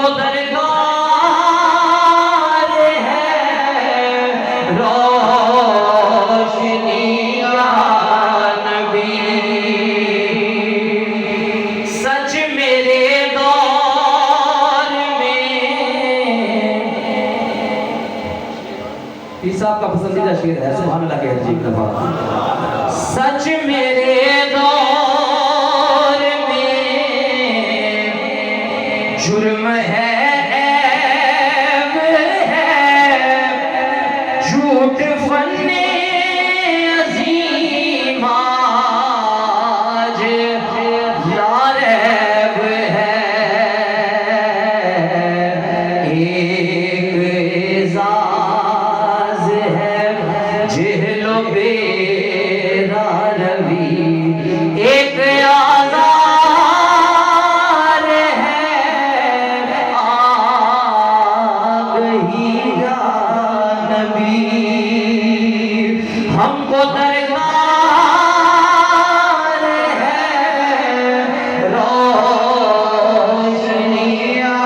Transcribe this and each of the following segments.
हमको दरकार है रोशनी या नबी, सच मेरे दौर में। पीर साहब का पसंदीदा शेर है, सुभान अल्लाह कह जी दफा। सच मेरे दौर में जुर्म है, ऐब है, झूठ फन्ने अज़ीम आज लारैब है। एक एज़ाज़ है जेहलो बेरा रवि, एक आज़ार है आग ही या नबी। हमको दरकार है रोशनी या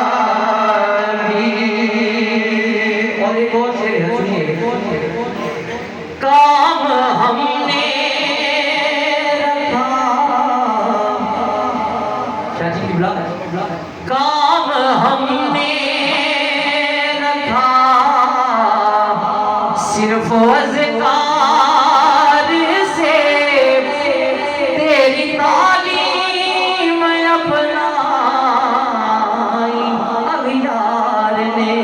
नबी। और एक और शेर है, सुनिए। काम हमने रखा, चाची की बुला काम हमने रखा सिर्फ अज़कार से, तेरी तालीम अपनाई अग़यार ने।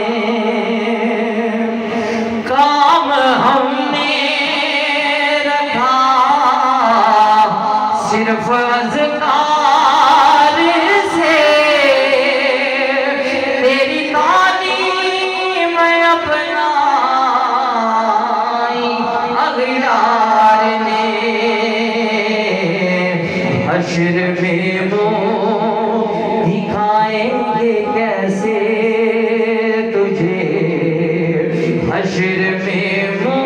काम हमने रखा सिर्फ अज़कार से, तेरी तालीम अपनाई अग़यार ने। हश्र में मुँह दिखाएंगे कैसे तुझे, हश्र में मुँह